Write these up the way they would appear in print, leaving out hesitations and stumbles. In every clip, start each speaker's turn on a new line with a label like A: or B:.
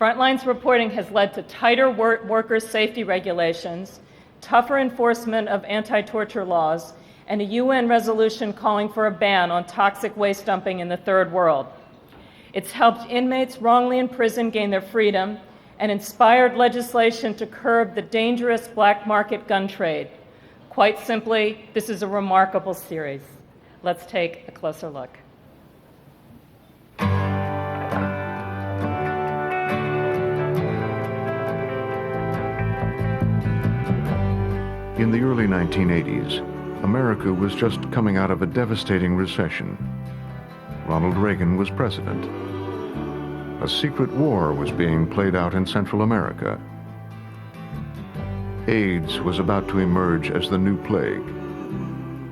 A: Frontline's reporting has led to tighter workers' safety regulations, tougher enforcement of anti-torture laws, and a UN resolution calling for a ban on toxic waste dumping in the Third World. It's helped inmates wrongly imprisoned gain their freedom and inspired legislation to curb the dangerous black market gun trade. Quite simply, this is a remarkable series. Let's take a closer look.
B: In the early 1980s, America was just coming out of a devastating recession. Ronald Reagan was president. A secret war was being played out in Central America. AIDS was about to emerge as the new plague,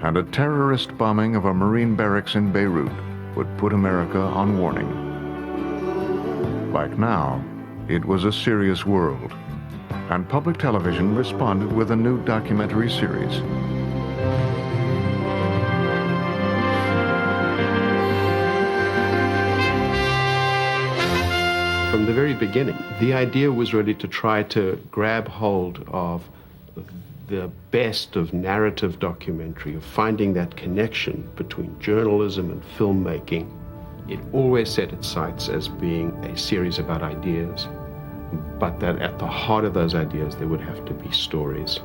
B: and a terrorist bombing of a Marine barracks in Beirut would put America on warning. Like now, it was a serious world, and public television responded with a new documentary series.
C: From the very beginning, the idea was really to try to grab hold of the best of narrative documentary, of finding that connection between journalism and filmmaking. It always set its sights as being a series about ideas, but that at the heart of those ideas there would have to be stories.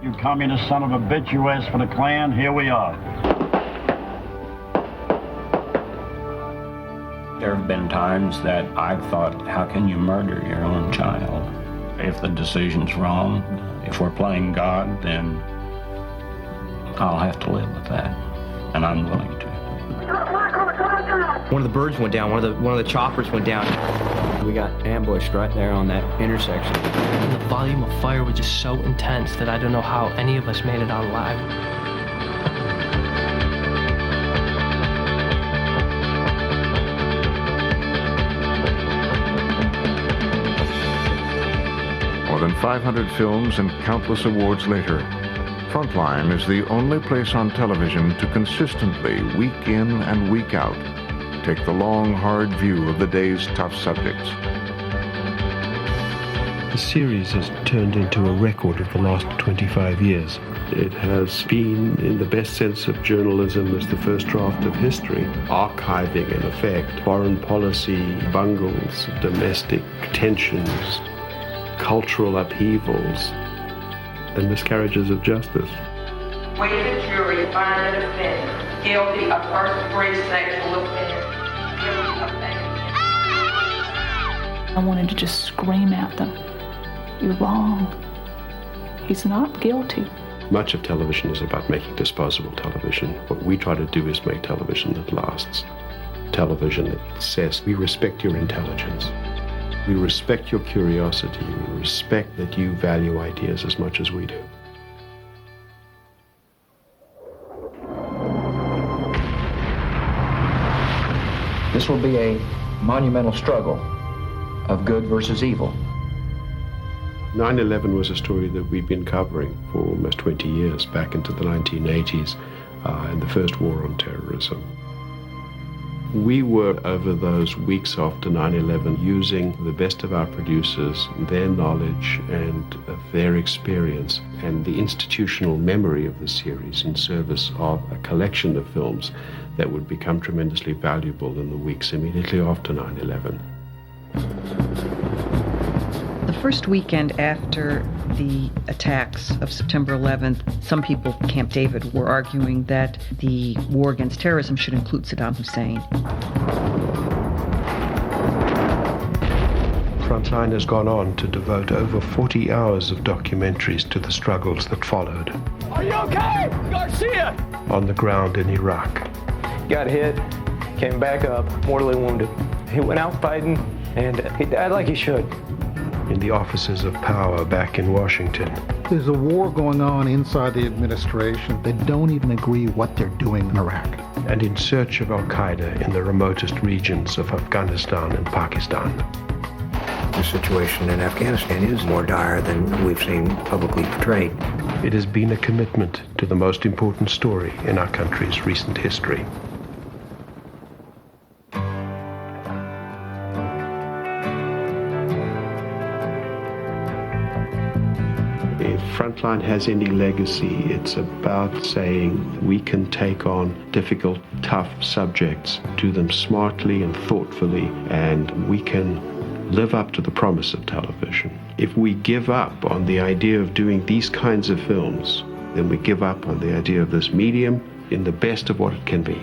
D: You communist son of a bitch, you asked for the Klan, here we are.
E: There have been times that I've thought, how can you murder your own child? If the decision's wrong, if we're playing God, then I'll have to live with that, and I'm willing to.
F: One of the birds went down, one of the choppers went down. We got ambushed right there on that intersection.
G: And the volume of fire was just so intense that I don't know how any of us made it out alive.
B: More than 500 films and countless awards later, Frontline is the only place on television to consistently, week in and week out, take the long, hard view of the day's tough subjects.
H: The series has turned into a record of the last 25 years.
C: It has been, in the best sense of journalism, as the first draft of history, archiving, in effect, foreign policy bungles, domestic tensions, cultural upheavals, and miscarriages of justice.
I: We, the jury, find the defendant guilty of first-degree sexual offense, guilty of
J: I wanted to just scream at them, "You're wrong. He's not guilty."
C: Much of television is about making disposable television. What we try to do is make television that lasts. Television that says, we respect your intelligence. We respect your curiosity. We respect that you value ideas as much as we do.
F: This will be a monumental struggle of good versus evil.
C: 9/11 was a story that we've been covering for almost 20 years, back into the 1980s, and the first war on terrorism. We were, over those weeks after 9/11, using the best of our producers, their knowledge and their experience, and the institutional memory of the series in service of a collection of films that would become tremendously valuable in the weeks immediately after 9/11.
K: The first weekend after the attacks of September 11th, some people at Camp David were arguing that the war against terrorism should include Saddam Hussein.
H: Frontline has gone on to devote over 40 hours of documentaries to the struggles that followed.
L: Are you okay, Garcia?
H: On the ground in Iraq.
L: Got hit, came back up, mortally wounded. He went out fighting, and he died like he should.
H: In the offices of power back in Washington.
M: There's a war going on inside the administration. They don't even agree what they're doing in Iraq.
H: And in search of Al-Qaeda in the remotest regions of Afghanistan and Pakistan.
N: The situation in Afghanistan is more dire than we've seen publicly portrayed.
H: It has been a commitment to the most important story in our country's recent history.
C: Frontline has any legacy, it's about saying we can take on difficult, tough subjects, do them smartly and thoughtfully, and we can live up to the promise of television. If we give up on the idea of doing these kinds of films, then we give up on the idea of this medium in the best of what it can be.